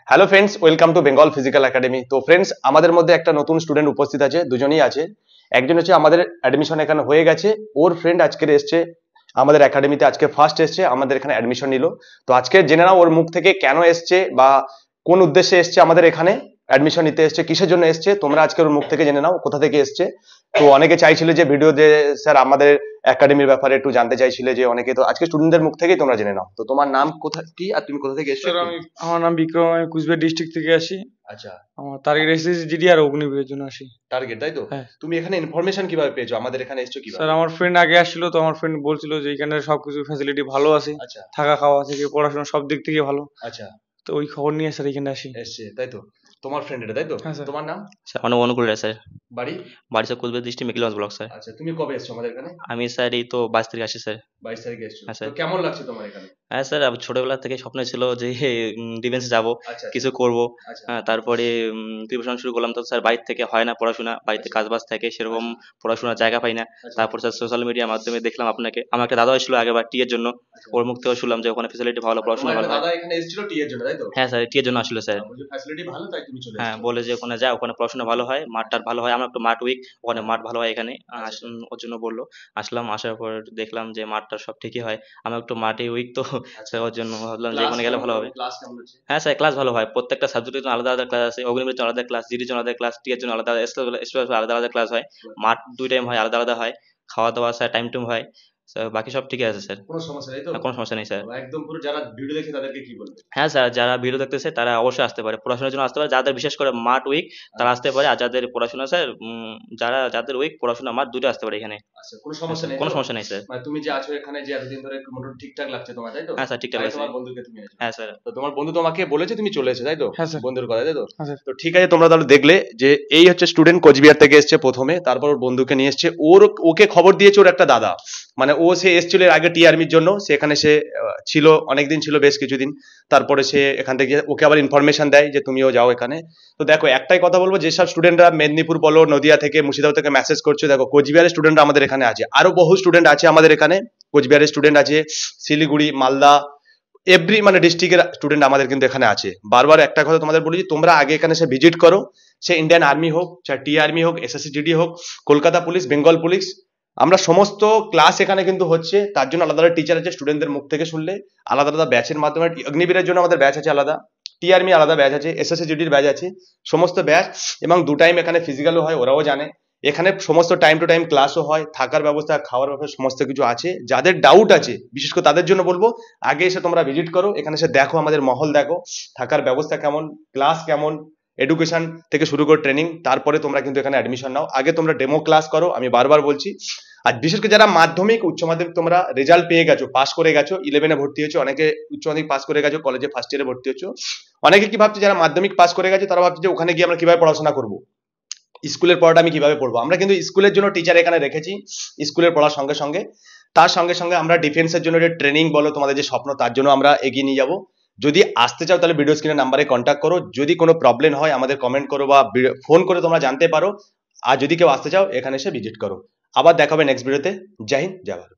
Hello friends, welcome to Bengal physical academy. তো friends, আমাদের মধ্যে একটা নতুন স্টুডেন্ট উপস্থিত আছে, দুজনেই আছে। একজন হচ্ছে আমাদের অ্যাডমিশন এখানে হয়ে গেছে, ওর ফ্রেন্ড আজকে এসছে আমাদের একাডেমিতে, আজকে ফার্স্ট এসছে, আমাদের এখানে অ্যাডমিশন নিল। তো আজকে জেনে নাও ওর মুখ থেকে কেন এসছে বা কোন উদ্দেশ্যে এসছে আমাদের এখানে অ্যাডমিশন নিতে এসছে, কিসের জন্য এসছে, তোমরা আজকে ওর মুখ থেকে জেনে নাও কোথা থেকে এসছে। তো অনেকে চাইছিল যে ভিডিও দিয়ে স্যার আমাদের একাডেমির ব্যাপারে একটু জানতে চাইছিলে, যে অনেকে, তো আজকে স্টুডেন্টদের মুখ থেকেই তোমরা জেনে নাও। তো তোমার নাম কোথা কি আর তুমি কোথা থেকে এসছো? স্যার আমার নাম বিক্রম, আমি কুচবিহার ডিস্ট্রিক্ট থেকে আসি। আচ্ছা, আমার টার্গেট এসএসসি জিডি আর অগ্নিবীরের জন্য আসি। টার্গেট, তাই তো? হ্যাঁ তুমি এখানে ইনফরমেশন কিভাবে পেয়েছো, আমাদের এখানে এসছো কিভাবে? স্যার, আমার ফ্রেন্ড আগে আসছিল, তো আমার ফ্রেন্ড বলছিল যে এখানে সবকিছু ফ্যাসিলিটি ভালো আছে, আচ্ছা থাকা খাওয়া থেকে পড়াশোনা সব দিক থেকে ভালো। আচ্ছা, তো ওই খবর নিয়ে স্যার এখানে আসি। এসছে তাই তো? তোমার ফ্রেন্ড এটা, তাই তো? হ্যাঁ স্যার। তোমার নাম? স্যার আমার নাম অনুকূল রায় স্যার। বাড়ি? বাড়ি sir Cooch Behar district Mekhliganj block sir. আচ্ছা, তুমি কবে এসছো আমাদের এখানে? আমি স্যার এই তো 22 তারিখ আসি স্যার। 22 তারিখে এসছো। হ্যাঁ স্যার। তো কেমন লাগছে তোমার এখানে? হ্যাঁ স্যার, আমি ছোটবেলা থেকে স্বপ্ন ছিল যে ডিফেন্সে যাব, আচ্ছা কিছু করব। আচ্ছা হ্যাঁ, তারপরে প্রিপারেশন শুরু করলাম, তো স্যার বাড়ির থেকে হয় না পড়াশোনা, বাড়িতে আচ্ছা। কাজবাজ থাকে, সেরকম পড়াশোনার জায়গা পাই না। আচ্ছা তারপর স্যার সোশ্যাল মিডিয়ার মাধ্যমে দেখলাম আপনাকে, আমার একটা দাদা ছিল আগেবার টি এর জন্য, আচ্ছা। ওর মুখ থেকে শুনলাম যে ওখানে ফ্যাসিলিটি ভালো, পড়াশোনা তোমার ভালো একটা হয়। দাদা এখানে এসেছিল টি এর জন্য, তাই তো? হ্যাঁ স্যার, টি এর জন্য আসলো স্যার। বলছে ফ্যাসিলিটি ভালো, তাই তুমি চলে হ্যাঁ, এসেছো। বলে যে ওখানে যা, ওখানে পড়াশোনা ভালো হয়, মাঠটার ভালো হয়, আমার একটু মাঠ উইক, ওখানে মাঠ ভালো হয় এখানে। আচ্ছা। ওর জন্য বললো। আসলাম, আসার পর দেখলাম যে মাঠটা সব ঠিকই হয়, আমার একটু মাঠে উইক তো আচ্ছা। স্যার ওর জন্য ভাবলাম যে ক্লাস ওখানে গেলে ভালো হবে। ক্লাস কেমন হচ্ছে? হ্যাঁ স্যার, ক্লাস ভালো হয়, প্রত্যেকটা সাবজেক্টের জন্য আলাদা আলাদা ক্লাস আছে, অগ্নিবীরের জন্য আলাদা ক্লাস, জিডির জন্য আলাদা ক্লাস, টি এর জন্য আলাদা, স্পেশাল আলাদা আলাদা ক্লাস হয়। মাঠ 2 টাইম হয়, আলাদা আলাদা হয়। খাওয়া দাওয়া স্যার টাইম টু হয় স্যার, বাকি সব ঠিকই আছে স্যার। কোনো সমস্যা নেই তো? কোনো সমস্যা নেই স্যার। একদম পুরো যারা ভিডিও দেখে তাদেরকে কি বলবে? হ্যাঁ স্যার, যারা ভিডিও দেখতেছে তারা অবশ্যই আসতে পারে, পড়াশোনার জন্য আসতে পারে, যাদের বিশেষ করে মাঠ উইক তারা আসতে পারে, আর যাদের পড়াশোনা স্যার যাদের উইক পড়াশোনা মাঠ দুটো আসতে পারে এখানে। আচ্ছা, কোনো সমস্যা নেই কোনো তো? সমস্যা নেই স্যার। মানে তুমি যে আছো এখানে, যে এতদিন ধরে মোটামুটি ঠিকঠাক লাগছে তোমার, তাই তো? হ্যাঁ স্যার, ঠিকঠাক তাই আছে। তোমার বন্ধুকে তুমি এনেছো? হ্যাঁ স্যার। তো তোমার বন্ধু তোমাকে বলেছে তুমি চলে এসেছো, তাই তো? হ্যাঁ স্যার। বন্ধুর কথা, তাই তো? হ্যাঁ স্যার। তো ঠিক আছে, তোমরা তাহলে দেখলে যে এই হচ্ছে স্টুডেন্ট, কোচবিহার থেকে এসছে প্রথমে, তারপর ওর বন্ধুকে নিয়ে এসছে, ওকে খবর দিয়েছে ওর একটা দাদা, মানে সে এসেছিল এর আগে টি আর্মির জন্য, সেখানে সে ছিল অনেকদিন, ছিল বেশ কিছুদিন। তারপরে সে এখান থেকে ওকে আবার ইনফরমেশন দেয় যে তুমিও যাও এখানে। তো দেখো, একটাই কথা বলবো, যেসব স্টুডেন্টরা মেদিনীপুর বলো, নদিয়া থেকে, মুর্শিদাবাদ থেকে মেসেজ করছো, দেখো কোচবিহারের স্টুডেন্ট আমাদের এখানে আছে, আরো বহু স্টুডেন্ট আছে আমাদের এখানে। কোচবিহারের স্টুডেন্ট আছে, শিলিগুড়ি, মালদা, এভরি মানে ডিস্ট্রিক্টের স্টুডেন্ট আমাদের কিন্তু এখানে আছে। বারবার একটা কথা তোমাদের বলি, যে তোমরা আগে এখানে সে ভিজিট করো, সে ইন্ডিয়ান আর্মি হোক, চাই টি আর্মি হোক, এসএসসি জিডি হোক, কলকাতা পুলিশ, বেঙ্গল পুলিশ, আমরা সমস্ত ক্লাস এখানে কিন্তু হচ্ছে। তার জন্য আলাদা আলাদা টিচার আছে, স্টুডেন্টদের মুখ থেকে শুনলে আলাদা আলাদা ব্যাচের মাধ্যমে, অগ্নিবীরের জন্য আমাদের ব্যাচ আছে আলাদা, টি আর্মি আলাদা ব্যাচ আছে, এসএসসি জিডির ব্যাচ আছে, সমস্ত ব্যাচ। এবং 2 টাইম এখানে ফিজিক্যালও হয়, ওরাও জানে। এখানে সমস্ত টাইম টু টাইম ক্লাসও হয়, থাকার ব্যবস্থা, খাওয়ার ব্যবস্থা, সমস্ত কিছু আছে। যাদের ডাউট আছে, বিশেষ করে তাদের জন্য বলবো, আগে এসে তোমরা ভিজিট করো, এখানে এসে দেখো আমাদের মহল, দেখো থাকার ব্যবস্থা কেমন, ক্লাস কেমন, এডুকেশন থেকে শুরু করে ট্রেনিং, তারপরে তোমরা কিন্তু এখানে অ্যাডমিশন নাও। আগে তোমরা ডেমো ক্লাস করো, আমি বারবার বলছি। আর বিশেষ করে যারা মাধ্যমিক, উচ্চ মাধ্যমিক তোমরা রেজাল্ট পেয়ে গেছো, পাস করে গেছো, 11-এ ভর্তি হয়েছো, অনেকে উচ্চ মাধ্যমিক পাস করে গেছো, কলেজে ফার্স্ট ইয়ারে ভর্তি হয়েছো। অনেকে কি ভাবছে, যারা মাধ্যমিক পাস করে গেছে তারা ভাবছে যে ওখানে গিয়ে আমরা কিভাবে পড়াশোনা করবো, স্কুলের পড়াটা আমি কিভাবে পড়বো। আমরা কিন্তু স্কুলের জন্য টিচার এখানে রেখেছি, স্কুলের পড়ার সঙ্গে সঙ্গে, তার সঙ্গে সঙ্গে আমরা ডিফেন্সের জন্য যে ট্রেনিং বলো, তোমাদের যে স্বপ্ন, তার জন্য আমরা এগিয়ে নিয়ে যাবো। যদি আসতে চাও তাহলে ভিডিও স্ক্রিনের নাম্বারে কন্ট্যাক্ট করো, যদি কোনো প্রবলেম হয় আমাদের কমেন্ট করো বা ফোন করে তোমরা জানতে পারো। আর যদি কেউ আসতে চাও এখানে এসে ভিজিট করো। আবার দেখা হবে নেক্সট ভিডিওতে। জয় হিন্দ, জয় ভারত।